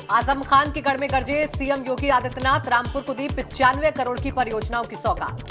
आजम खान के गढ़ में गरजे सीएम योगी आदित्यनाथ, रामपुर को दी 95 करोड़ की परियोजनाओं की सौगात।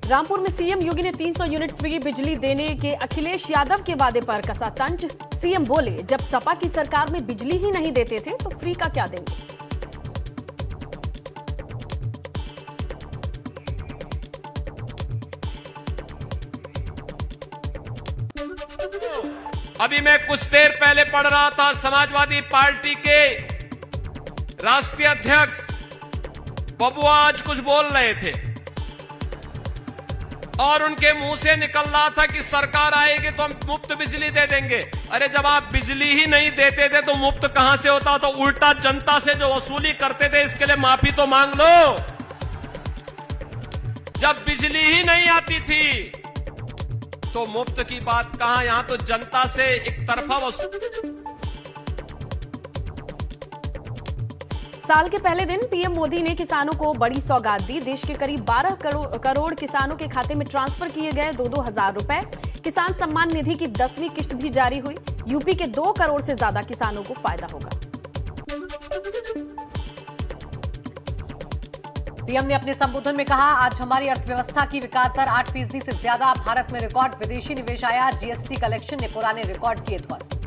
रामपुर में सीएम योगी ने 300 यूनिट फ्री बिजली देने के अखिलेश यादव के वादे पर कसा तंज। सीएम बोले, जब सपा की सरकार में बिजली ही नहीं देते थे तो फ्री का क्या देंगे। अभी मैं कुछ देर पहले पढ़ रहा था, समाजवादी पार्टी के राष्ट्रीय अध्यक्ष बबुआ आज कुछ बोल रहे थे और उनके मुंह से निकल रहा था कि सरकार आएगी तो हम मुफ्त बिजली दे देंगे। अरे जब आप बिजली ही नहीं देते थे तो मुफ्त कहां से होता? तो उल्टा जनता से जो वसूली करते थे इसके लिए माफी तो मांग लो। जब बिजली ही नहीं आती थी तो मुफ्त की बात कहां? यहां तो जनता से एक तरफा वसूली। साल के पहले दिन पीएम मोदी ने किसानों को बड़ी सौगात दी। देश के करीब 12 करोड़ किसानों के खाते में ट्रांसफर किए गए 2-2 हजार रुपए। किसान सम्मान निधि की 10वीं किस्त भी जारी हुई। यूपी के 2 करोड़ से ज्यादा किसानों को फायदा होगा। पीएम ने अपने संबोधन में कहा, आज हमारी अर्थव्यवस्था की विकास दर 8% से ज्यादा। भारत में रिकॉर्ड विदेशी निवेश आया। जीएसटी कलेक्शन ने पुराने रिकॉर्ड किए ध्वस्त।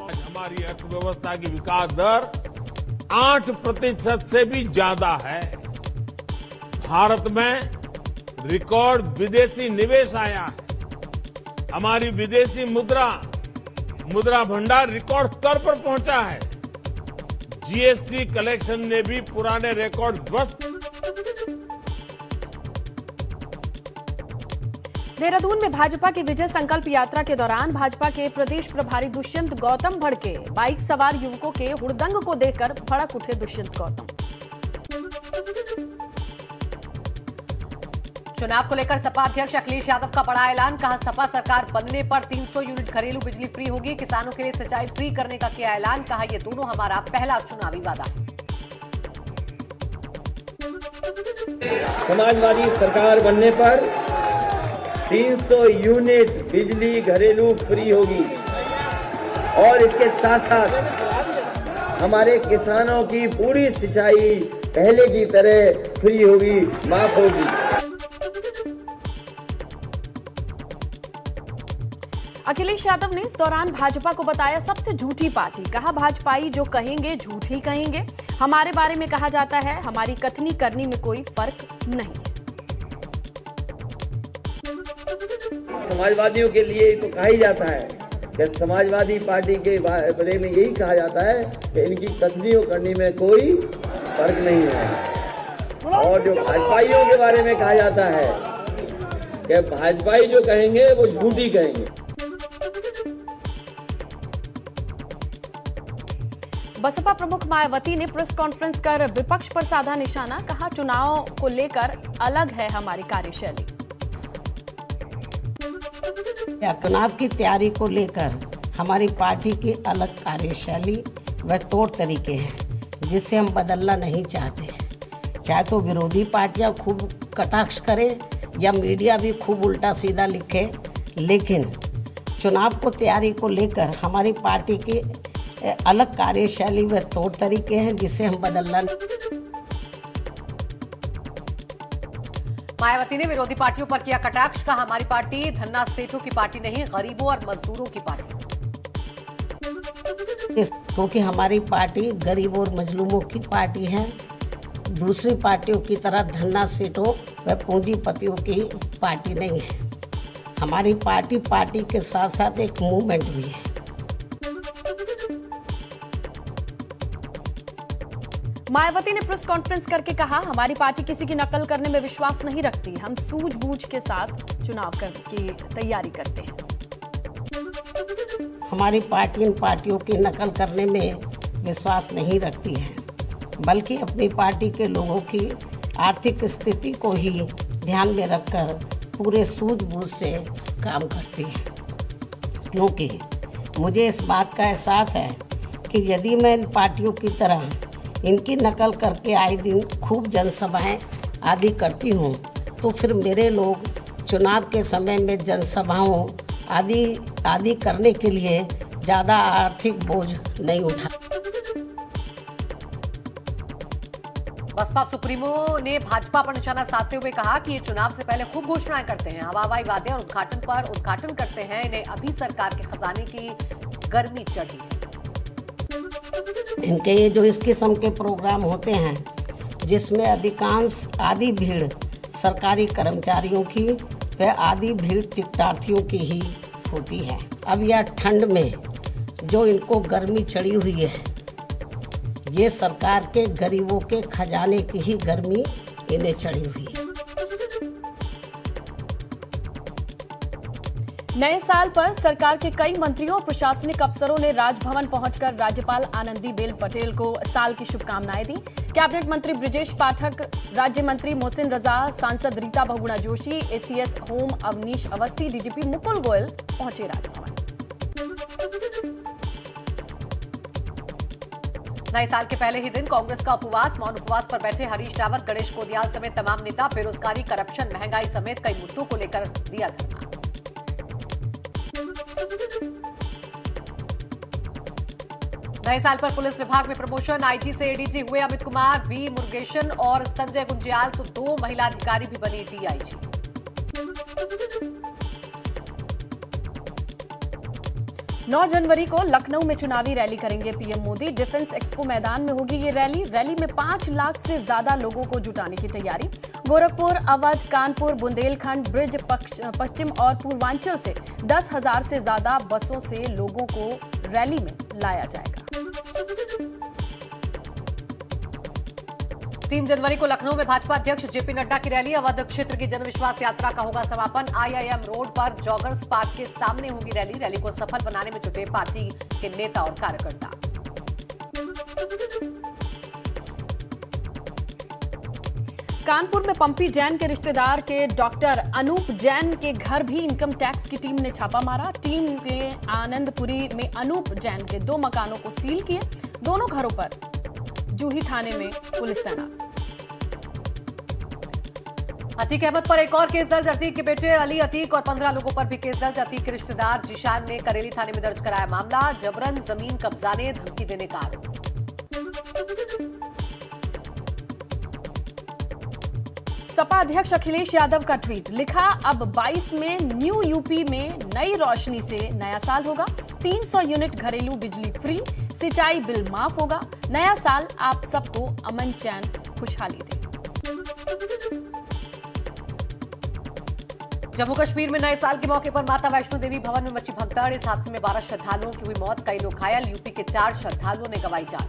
आज हमारी अर्थव्यवस्था की विकास दर 8% से भी ज्यादा है। भारत में रिकॉर्ड विदेशी निवेश आया है। हमारी विदेशी मुद्रा भंडार रिकॉर्ड स्तर पर पहुंचा है। जीएसटी कलेक्शन ने भी पुराने रिकॉर्ड ध्वस्त। देहरादून में भाजपा की विजय संकल्प यात्रा के दौरान भाजपा के प्रदेश प्रभारी दुष्यंत गौतम भड़के। बाइक सवार युवकों के हुड़दंग को देखकर भड़क उठे दुष्यंत गौतम। चुनाव को लेकर सपा अध्यक्ष अखिलेश यादव का बड़ा ऐलान। कहा, सपा सरकार बनने पर 300 यूनिट घरेलू बिजली फ्री होगी। किसानों के लिए सिंचाई फ्री करने का किया ऐलान। कहा, ये दोनों हमारा पहला चुनावी वादा है। समाजवादी सरकार बनने पर 300 यूनिट बिजली घरेलू फ्री होगी और इसके साथ साथ हमारे किसानों की पूरी सिंचाई पहले की तरह फ्री होगी, माफ होगी। अखिलेश यादव ने इस दौरान भाजपा को बताया सबसे झूठी पार्टी। कहा, भाजपाई जो कहेंगे झूठ ही कहेंगे। हमारे बारे में कहा जाता है, हमारी कथनी करनी में कोई फर्क नहीं। समाजवादियों के लिए तो कहा ही जाता है कि समाजवादी पार्टी के बारे में यही कहा जाता है कि इनकी कथनियों करने में कोई फर्क नहीं है। और जो भाजपाइयों के बारे में कहा जाता है कि भाजपाई जो कहेंगे वो झूठी कहेंगे। बसपा प्रमुख मायावती ने प्रेस कॉन्फ्रेंस कर विपक्ष पर साधा निशाना। कहा, चुनाव को लेकर अलग है हमारी कार्यशैली। चुनाव की तैयारी को लेकर हमारी पार्टी की अलग कार्यशैली व तौर तरीके हैं जिसे हम बदलना नहीं चाहते। चाहे तो विरोधी पार्टियां खूब कटाक्ष करें या मीडिया भी खूब उल्टा सीधा लिखे, लेकिन चुनाव को तैयारी को लेकर हमारी पार्टी की अलग कार्यशैली व तौर तरीके हैं जिसे हम बदलना। मायावती ने विरोधी पार्टियों पर किया कटाक्ष। कहा, हमारी पार्टी धन्ना सेठों की पार्टी नहीं, गरीबों और मजदूरों की पार्टी। क्योंकि हमारी पार्टी गरीबों और मजलूमों की पार्टी है। दूसरी पार्टियों की तरह धन्ना सेठों व पूंजीपतियों की पार्टी नहीं है। हमारी पार्टी के साथ साथ एक मूवमेंट भी है। मायावती ने प्रेस कॉन्फ्रेंस करके कहा, हमारी पार्टी किसी की नकल करने में विश्वास नहीं रखती। हम सूझबूझ के साथ चुनाव की तैयारी करते हैं। हमारी पार्टी इन पार्टियों की नकल करने में विश्वास नहीं रखती है, बल्कि अपनी पार्टी के लोगों की आर्थिक स्थिति को ही ध्यान में रखकर पूरे सूझबूझ से काम करती है। क्योंकि मुझे इस बात का एहसास है कि यदि मैं इन पार्टियों की तरह इनकी नकल करके आए दिन खूब जनसभाएं आदि करती हूँ, तो फिर मेरे लोग चुनाव के समय में जनसभाओं आदि करने के लिए ज़्यादा आर्थिक बोझ नहीं उठा। बसपा सुप्रीमो ने भाजपा पर निशाना साधते हुए कहा कि ये चुनाव से पहले खूब घोषणाएं करते हैं, हवाई वादे और उद्घाटन करते हैं। इन्हें अभी सरकार के खजाने की गर्मी चढ़ी है। इनके ये जो इस किस्म के प्रोग्राम होते हैं जिसमें अधिकांश आधी भीड़ सरकारी कर्मचारियों की व आधी भीड़ टिकटार्थियों की ही होती है। अब यह ठंड में जो इनको गर्मी चढ़ी हुई है, ये सरकार के गरीबों के खजाने की ही गर्मी इन्हें चढ़ी हुई है। नए साल पर सरकार के कई मंत्रियों और प्रशासनिक अफसरों ने राजभवन पहुंचकर राज्यपाल आनंदीबेन पटेल को साल की शुभकामनाएं दी। कैबिनेट मंत्री ब्रिजेश पाठक, राज्य मंत्री मोहसिन रजा, सांसद Rita Bahuguna Joshi, ACS home Awanish Awasthi, DGP Mukul Goyal पहुंचे राजभवन। नए साल के पहले ही दिन कांग्रेस का उपवास, मौन उपवास पर बैठे हरीश रावत, गणेश कोदियाल समेत तमाम नेता बेरोजगारी, करप्शन, महंगाई समेत कई मुद्दों को लेकर दिया धरना। नए साल पर पुलिस विभाग में प्रमोशन, आईजी से एडीजी हुए अमित कुमार, वी मुरुगेशन और संजय गुंजियाल, तो 2 महिला अधिकारी भी बनी डीआईजी। नौ जनवरी को लखनऊ में चुनावी रैली करेंगे पीएम मोदी। डिफेंस एक्सपो मैदान में होगी ये रैली में 5 लाख से ज्यादा लोगों को जुटाने की तैयारी। गोरखपुर, अवध, कानपुर, बुंदेलखंड, ब्रिज, पश्चिम और पूर्वांचल से 10,000 से ज्यादा बसों से लोगों को रैली में लाया जाएगा। 3 जनवरी को लखनऊ में भाजपा अध्यक्ष जेपी नड्डा की रैली। अवध क्षेत्र की जनविश्वास यात्रा का होगा समापन। आईआईएम रोड पर जॉगर्स पार्क के सामने होगी रैली को सफल बनाने में जुटे पार्टी के नेता और कार्यकर्ता। कानपुर में पंपी जैन के रिश्तेदार के डॉक्टर अनूप जैन के घर भी इनकम टैक्स की टीम ने छापा मारा। टीम ने आनंदपुरी में अनूप जैन के 2 मकानों को सील किए। दोनों घरों पर जूही थाने में पुलिस तैनात। अतीक अहमद पर एक और केस दर्ज। अतीक के बेटे अली अतीक और 15 लोगों पर भी केस दर्ज। अतीक के रिश्तेदार जिशान ने करेली थाने में दर्ज कराया मामला। जबरन जमीन कब्जाने, धमकी देने का आरोप। सपा अध्यक्ष अखिलेश यादव का ट्वीट, लिखा अब 22 में न्यू यूपी में नई रोशनी से नया साल होगा। 300 यूनिट घरेलू बिजली फ्री, सिंचाई बिल माफ होगा। नया साल आप सबको अमन, चैन, खुशहाली दे। जम्मू कश्मीर में नए साल के मौके पर माता वैष्णो देवी भवन में मची भगदड़। इस हादसे में 12 श्रद्धालुओं की हुई मौत, कई लोग घायल। यूपी के 4 श्रद्धालुओं ने गंवाई जान।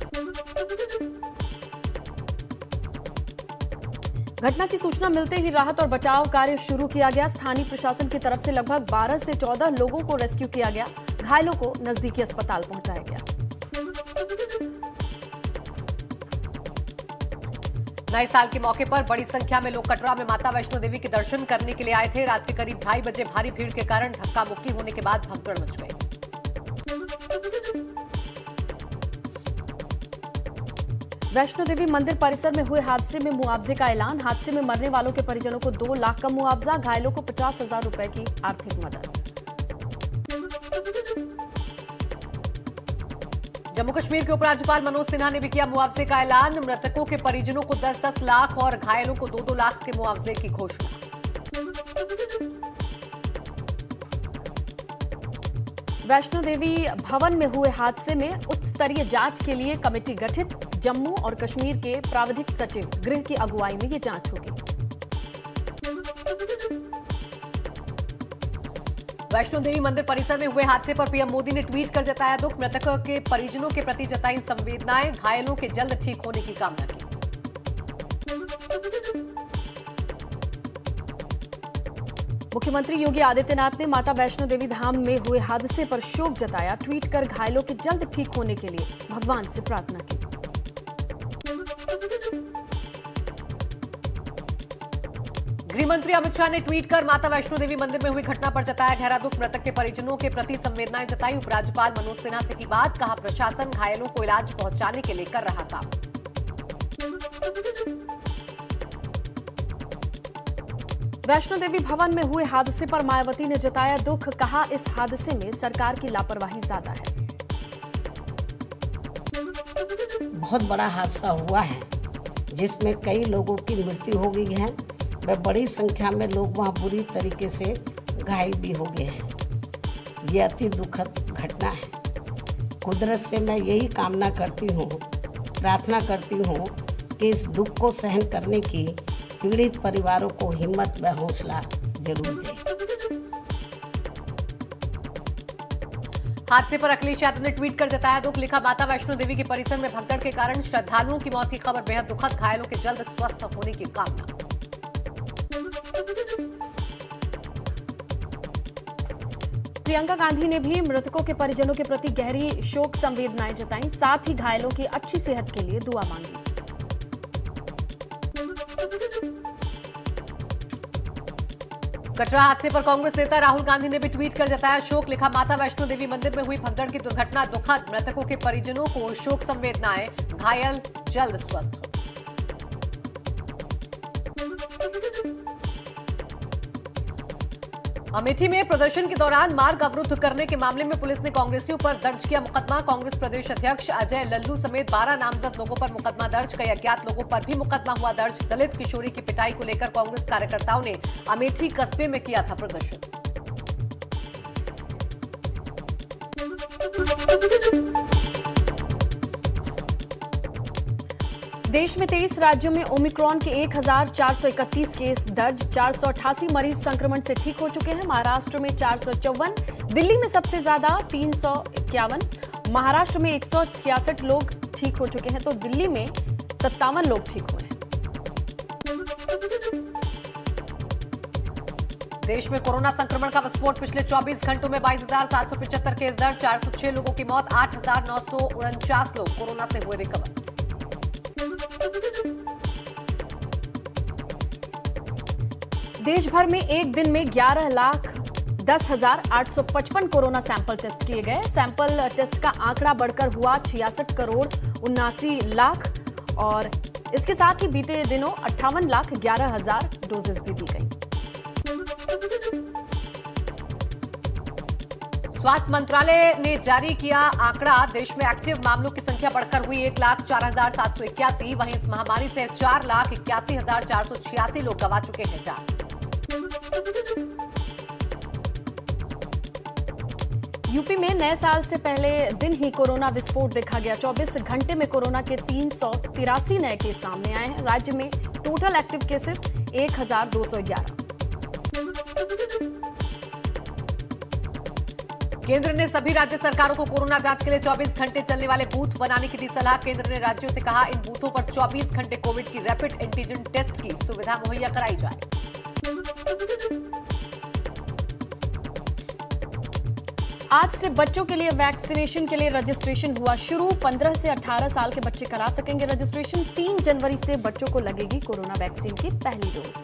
घटना की सूचना मिलते ही राहत और बचाव कार्य शुरू किया गया। स्थानीय प्रशासन की तरफ से लगभग 12 से 14 लोगों को रेस्क्यू किया गया। घायलों को नजदीकी अस्पताल पहुंचाया गया। नए साल के मौके पर बड़ी संख्या में लोग कटरा में माता वैष्णो देवी के दर्शन करने के लिए आए थे। रात के करीब 2:30 बजे भारी भीड़ के कारण धक्का मुक्की होने के बाद भगदड़ मच गई। वैष्णो देवी मंदिर परिसर में हुए हादसे में मुआवजे का ऐलान। हादसे में मरने वालों के परिजनों को 2 लाख का मुआवजा, घायलों को 50,000 रुपए की आर्थिक मदद। जम्मू कश्मीर के उपराज्यपाल मनोज सिन्हा ने भी किया मुआवजे का ऐलान। मृतकों के परिजनों को 10-10 लाख और घायलों को 2-2 लाख के मुआवजे की घोषणा। वैष्णो देवी भवन में हुए हादसे में उच्च स्तरीय जांच के लिए कमेटी गठित। जम्मू और कश्मीर के प्राविधिक सचिव गृह की अगुवाई में ये जांच होगी। वैष्णो देवी मंदिर परिसर में हुए हादसे पर पीएम मोदी ने ट्वीट कर जताया दुख। मृतकों के परिजनों के प्रति जताई संवेदनाएं, घायलों के जल्द ठीक होने की कामना की। मुख्यमंत्री योगी आदित्यनाथ ने माता वैष्णो देवी धाम में हुए हादसे पर शोक जताया। ट्वीट कर घायलों के जल्द ठीक होने के लिए भगवान से प्रार्थना की। गृह मंत्री अमित शाह ने ट्वीट कर माता वैष्णो देवी मंदिर में हुई घटना पर जताया गहरा दुख। मृतक के परिजनों के प्रति संवेदनाएं जताई। उपराज्यपाल मनोज सिन्हा से की बात, कहा प्रशासन घायलों को इलाज पहुंचाने के लिए कर रहा काम। वैष्णो देवी भवन में हुए हादसे पर मायावती ने जताया दुख, कहा इस हादसे में सरकार की लापरवाही ज्यादा है। बहुत बड़ा हादसा हुआ है जिसमें कई लोगों की मृत्यु हो गई है व बड़ी संख्या में लोग वहां बुरी तरीके से घायल भी हो गए हैं। ये अति दुखद घटना है। कुदरत से मैं यही कामना करती हूँ, प्रार्थना करती हूँ कि इस दुख को सहन करने की पीड़ित परिवारों को हिम्मत व हौसला जरूर दे। हादसे पर अखिलेश यादव ने ट्वीट कर जताया दुख, लिखा माता वैष्णो देवी के परिसर में भगदड़ के कारण श्रद्धालुओं की मौत की खबर बेहद दुखद, घायलों के जल्द स्वस्थ होने की कामना। प्रियंका गांधी ने भी मृतकों के परिजनों के प्रति गहरी शोक संवेदनाएं जताई, साथ ही घायलों की अच्छी सेहत के लिए दुआ मांगी। कटरा हादसे पर कांग्रेस नेता राहुल गांधी ने भी ट्वीट कर जताया शोक, लिखा माता वैष्णो देवी मंदिर में हुई भगदड़ की दुर्घटना दुखद, मृतकों के परिजनों को शोक संवेदनाएं, घायल जल्द स्वस्थ हो। अमेठी में प्रदर्शन के दौरान मार्ग अवरुद्ध करने के मामले में पुलिस ने कांग्रेसियों पर दर्ज किया मुकदमा। कांग्रेस प्रदेश अध्यक्ष अजय लल्लू समेत 12 नामजद लोगों पर मुकदमा दर्ज, कई अज्ञात लोगों पर भी मुकदमा हुआ दर्ज। दलित किशोरी की पिटाई को लेकर कांग्रेस कार्यकर्ताओं ने अमेठी कस्बे में किया था प्रदर्शन। देश में 23 राज्यों में ओमिक्रॉन के 1431 केस दर्ज, 488 मरीज संक्रमण से ठीक हो चुके हैं। महाराष्ट्र में 454, दिल्ली में सबसे ज्यादा 351, महाराष्ट्र में 166 लोग ठीक हो चुके हैं तो दिल्ली में 57 लोग ठीक हुए हैं। देश में कोरोना संक्रमण का विस्फोट, पिछले 24 घंटों में 22,775 केस दर्ज, 406 लोगों की मौत, 8,949 लोग कोरोना से हुए रिकवर। देश भर में एक दिन में 11,10,855 कोरोना सैंपल टेस्ट किए गए। सैंपल टेस्ट का आंकड़ा बढ़कर हुआ 66,79,00,000 और इसके साथ ही बीते दिनों 58,11,000 डोजेस भी दी गई। स्वास्थ्य मंत्रालय ने जारी किया आंकड़ा, देश में एक्टिव मामलों की संख्या बढ़कर हुई 1,04,781। वहीं इस महामारी से 4,81,486 लोग गंवा चुके हैं जान। यूपी में नए साल से पहले दिन ही कोरोना विस्फोट देखा गया। 24 घंटे में कोरोना के 383 नए केस सामने आए हैं। राज्य में टोटल एक्टिव केसेस 1,211। केंद्र ने सभी राज्य सरकारों को कोरोना जांच के लिए 24 घंटे चलने वाले बूथ बनाने की दी सलाह। केंद्र ने राज्यों से कहा इन बूथों पर 24 घंटे कोविड की रैपिड एंटीजन टेस्ट की सुविधा मुहैया कराई जाए। आज से बच्चों के लिए वैक्सीनेशन के लिए रजिस्ट्रेशन हुआ शुरू। 15 से 18 साल के बच्चे करा सकेंगे रजिस्ट्रेशन। 3 जनवरी से बच्चों को लगेगी कोरोना वैक्सीन की पहली डोज।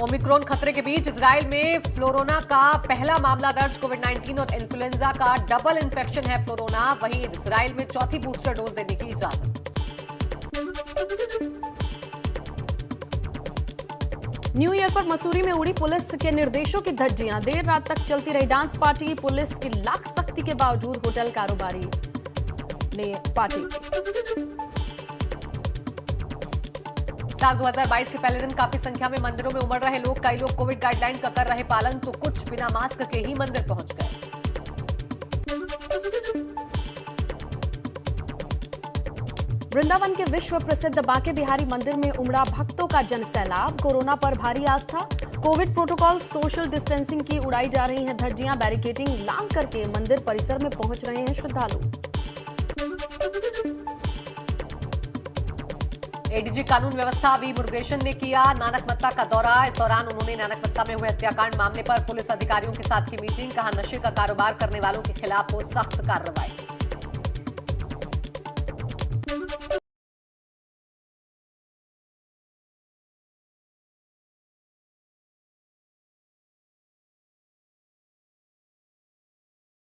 ओमिक्रॉन खतरे के बीच इजराइल में फ्लोरोना का पहला मामला दर्ज। कोविड-19 और इन्फ्लुएंजा का डबल इन्फेक्शन है फ्लोरोना। वहीं इजराइल में चौथी बूस्टर डोज देने की इजाजत। न्यू ईयर पर मसूरी में उड़ी पुलिस के निर्देशों की धज्जियां। देर रात तक चलती रही डांस पार्टी। पुलिस की लाख सख्ती के बावजूद होटल कारोबारी ने पार्टी की। साल 2022 के पहले दिन काफी संख्या में मंदिरों में उमड़ रहे लोग। कई लोग कोविड गाइडलाइन का कर रहे पालन तो कुछ बिना मास्क के ही मंदिर पहुंच गए। वृंदावन के विश्व प्रसिद्ध बांके बिहारी मंदिर में उमड़ा भक्तों का जनसैलाब। कोरोना पर भारी आस्था, कोविड प्रोटोकॉल, सोशल डिस्टेंसिंग की उड़ाई जा रही हैं धज्जियां। बैरिकेडिंग लांग करके मंदिर परिसर में पहुंच रहे हैं श्रद्धालु। एडीजी कानून व्यवस्था वी मुरुगेशन ने किया नानकमत्ता का दौरा। इस दौरान उन्होंने नानकमत्ता में हुए हत्याकांड मामले पर पुलिस अधिकारियों के साथ की मीटिंग। कहा नशे का कारोबार करने वालों के खिलाफ हो सख्त कार्रवाई।